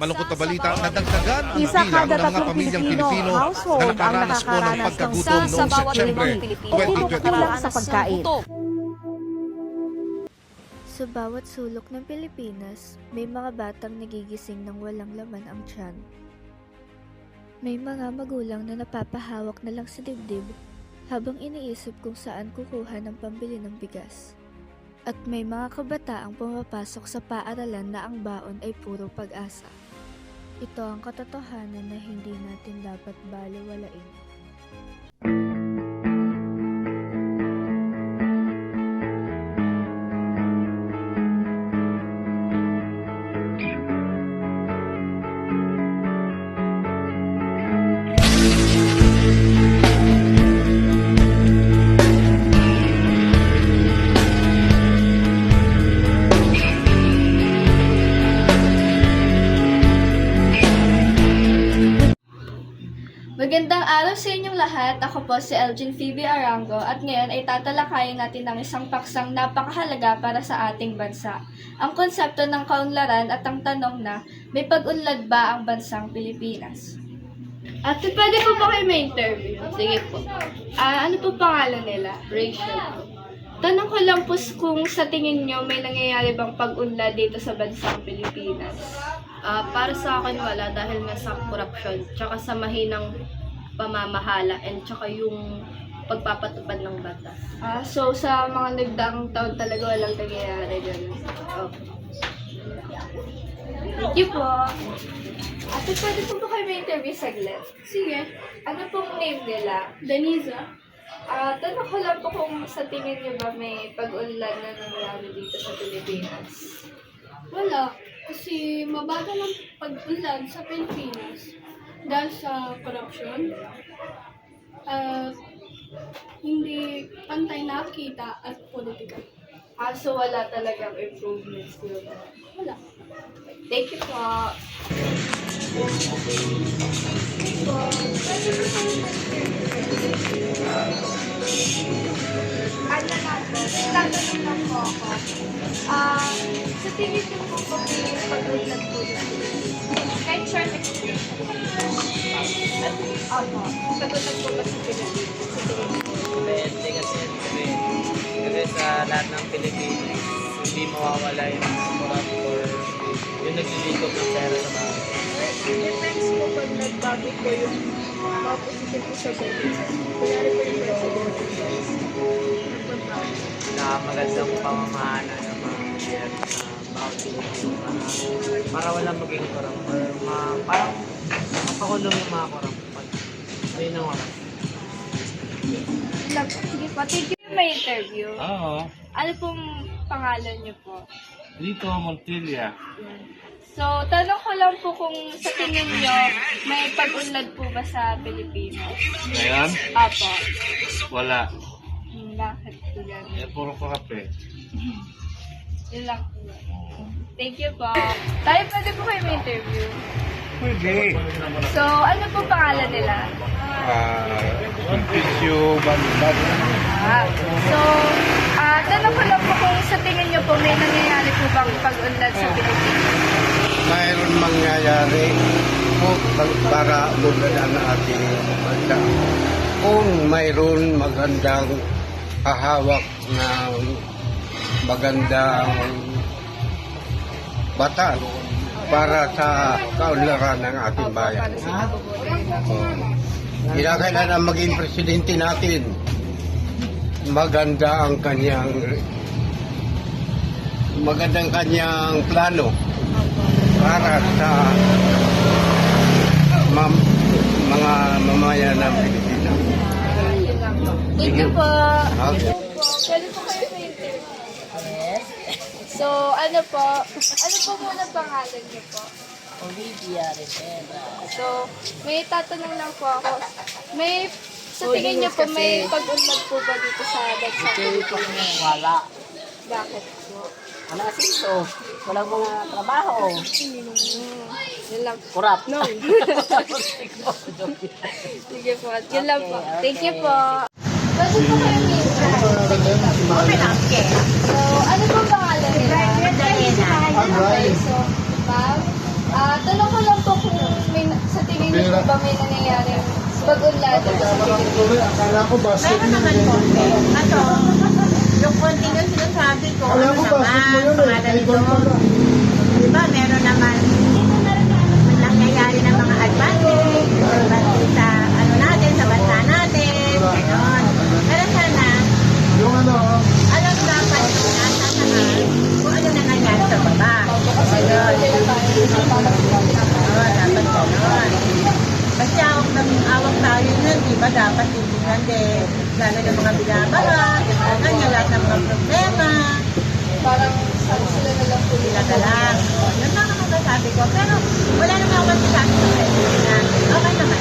Malungkot na balita, nadagdagan ang Isa bilang kada ng mga tatlong pamilyang Pilipino Pilipino na household ang nakaranas po ng nakakaranas ng pagkagutom noong Setyembre o kinukulang sa pagkain. Sa bawat sulok ng Pilipinas, may mga batang nagigising ng walang laman ang tiyan. May mga magulang na napapahawak na lang sa dibdib habang iniisip kung saan kukuha ng pambili ng bigas. At may mga kabataang pumapasok sa paaralan na ang baon ay puro pag-asa. Ito ang katotohanan na hindi natin dapat balewalain. Magandang araw sa inyong lahat. Ako po si Elgin Phoebe Arango at ngayon ay tatalakayin natin ang isang paksang napakahalaga para sa ating bansa. Ang konsepto ng kaunlaran at ang tanong na may pag-unlad ba ang bansang Pilipinas? Ate, pwede po ba kayo may interview? Sige po. Ano po pangalan nila? Rachel. Tanong ko lang po kung sa tingin nyo may nangyayari bang pag-unlad dito sa bansang Pilipinas? Para sa akin wala dahil nga sa korupsyon, tsaka sa mahinang pamamahala, and tsaka yung pagpapatupad ng batas. So sa mga nagdaang taon talaga walang nangyayari ganun. Okay. Thank you po. Ate, pwede po ba kayo may interview saglit? Sige. Ano pong name nila? Deniza. Tanong ko lang po kung sa tingin niyo ba may pag-unlad na nangyari dito sa Pilipinas? Wala, kasi mabagal ang pag-unlad sa Pilipinas dahil sa korupsyon at hindi pantay na kita at politika. So wala talagang improvements dito? Wala. Thank you po. Ano natin? Tatanong lang po ako. Sa tingin niyo po ba may pag-unlad po dito? Kahit short explanation. Opo. Pag-unlad po ba sa Pilipinas? Sa tingin niyo po? Depende kasi sa lahat ng Pilipinas, hindi mawawala yung corrupt or yung naglilingkod ng pera sa bahay. Depends po pag nagbago po yung mga positive po sa Pilipinas. Kunyari po yung president. Na magandang pamamahana ng mga share na bawat Pilipino para wala maging corrupt or parang mapakulong yung mga corrupt pag may nang corrupt. Sige po. Thank you. May interview. Oo. Ano pong pangalan niyo po? Lito Montilla. So, tanong ko lang po kung sa tingin niyo may pag-unlad po ba sa Pilipinas? Ngayon, Apo. wala. Bakit po gano'n? Eh, puro korap eh. Yun lang po. Thank you po. Tayo pwede po kayo may interview. Pwede. So, ano po pangalan nila? Tissue Banban. So, tanong ko lang po kung sa tingin niyo po may nangyayari po bang pag-unlad sa Pilipinas? Mayroon mangyayari po para mulalan ang ating bansa. Kung mayroon magandang hahawak ng magandang batas para sa kaunlaran ng ating bayan. Kailangan maging presidente natin. Magandang kanyang plano para sa mga mamayan ng Pilipinas. Thank you po. Okay. Pwede po kayo may interview. So, ano po muna pangalan niyo po? Olivia Rivera. So, may tatanong lang po ako. Sa tingin niyo po, may pag-unlad po ba dito sa bansa? Wala. Bakit po? Wala kasi ito. Walang mga trabaho. Yun lang. Kurap. No. Sige po. Yun lang po. Thank you po. Pwede po kayo may Okay lang. So, ano po pangalan nila? Diana. Okay, so, ma'am, Tanong ko lang po kung sa tingin niyo po ba may nangyayari pag-unlad dito sa Pilipinas? Akala ko basket Meron naman konti. Ano, yung konti na sinasabi ko, ano naman, pangalan nito. Diba, meron naman nangyayari ng mga advantage sa ano natin, sa bansa natin, gano'n. Pero sana, Yung ano, alam dapat yung nasa taas kung ano na nangyari sa baba. Gano'n. Dapat gano'n. Kasi awak tayo nun, di ba, dapat tingnan din. Lalo ng mga binabaha, kanya lahat ng mga problema. Parang sila na lang po Sila ka lang. Yun lang ang masasabi ko. Pero wala naman ako masasabi sa president na okay naman.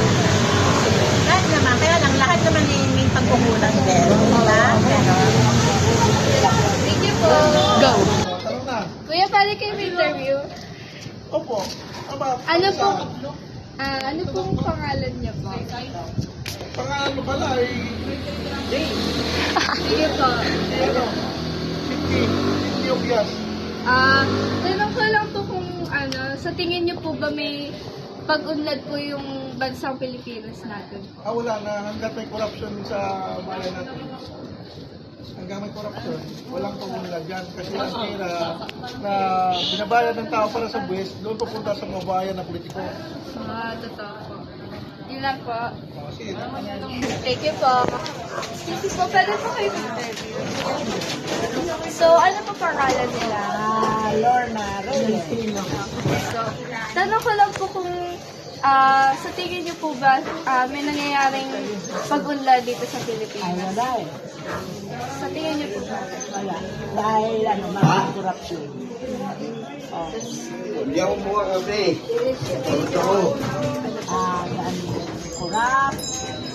Lahat naman. Kaya lang, lahat naman may pagkukulang din. Diba? Pero, Thank you po. Go! tanong na. Kuya, pwede kayo may interview? Opo. Ano pong pangalan niya po? Pangalan mo pala ay Sige po. Vicky Obias. Tanong ko lang po kung sa tingin niyo po ba may pag-unlad po yung bansang Pilipinas natin? Wala na. Hanggat may corruption sa bayan natin. Hanggang may corruption, walang pag-unlad yan. Kasi ang pera na binabayad ng tao para sa buwis, doon pupunta sa mga bayan na politiko. Totoo po. Yun lang po. Sige. Thank you po. Thank you po. Pwede po kayo interview. So, ano po pangalan nila? Lorna Reyes. So, tanong ko lang po kung sa tingin niyo po ba may nangyayaring pag-unlad dito sa Pilipinas? Wala eh. Sa tingin niyo po ba? Wala. Dahil ano, mga corruption. Hindi ako mukha kasi. Ito. Dami kurap,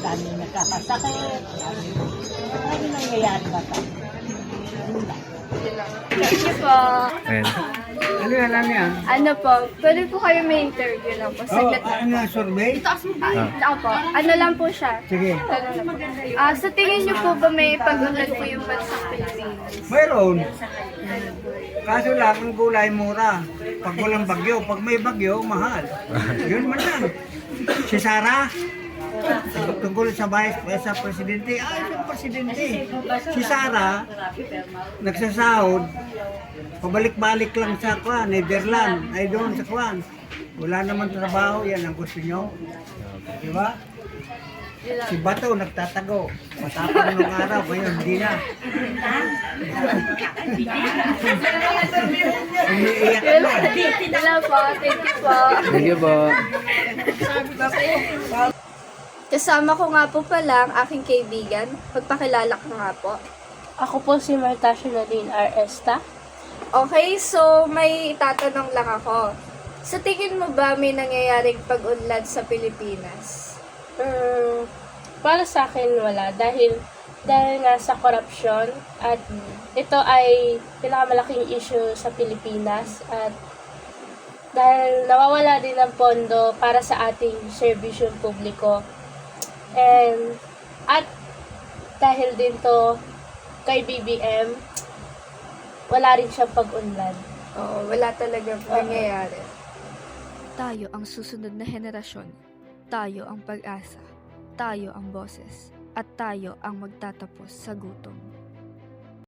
dami nagkakasakit, dami nangyayari ba ito? Thank you po. Ano yan, ano yan? Ano po, pwede po kayo may interview lang po. Saglit lang po. Survey? Opo, ano lang po siya. Sige. Ano lang po. Sa tingin niyo po ba may pag-unlad po yung bansang Pilipinas? Mayroon. Kaso lang, ang gulay mura. Pag walang bagyo, pag may bagyo, mahal. Yun man lang. Si Sara, tungkol sa sa presidente, sa presidente. Si Sara, nagsasahod, pabalik-balik lang sa Kwan, Netherlands, ay doon sa Kwan. Wala naman trabaho, yan ang gusto nyo. Di ba? Si Bato nagtatago. Matapang nung araw, ngayon hindi na. Umiiyak na. Hello po, thank you po. Thank you po. Kasama ko nga po pala ang aking kaibigan. Magpakilala ko nga po. Ako po si Marta Nadine R. Esta. Okay, so may itatanong lang ako. Sa tingin mo ba may nangyayaring pag-unlad sa Pilipinas? Para sa akin wala dahil nga sa corruption at ito ay pinakamalaking issue sa Pilipinas at dahil nawawala din ng pondo para sa ating serbisyong publiko at dahil din to kay BBM wala rin siyang pag-unlad. Oo, wala talagang nangyayari. Tayo ang susunod na henerasyon. Tayo ang pag-asa. Tayo ang boses. At tayo ang magtatapos sa gutom.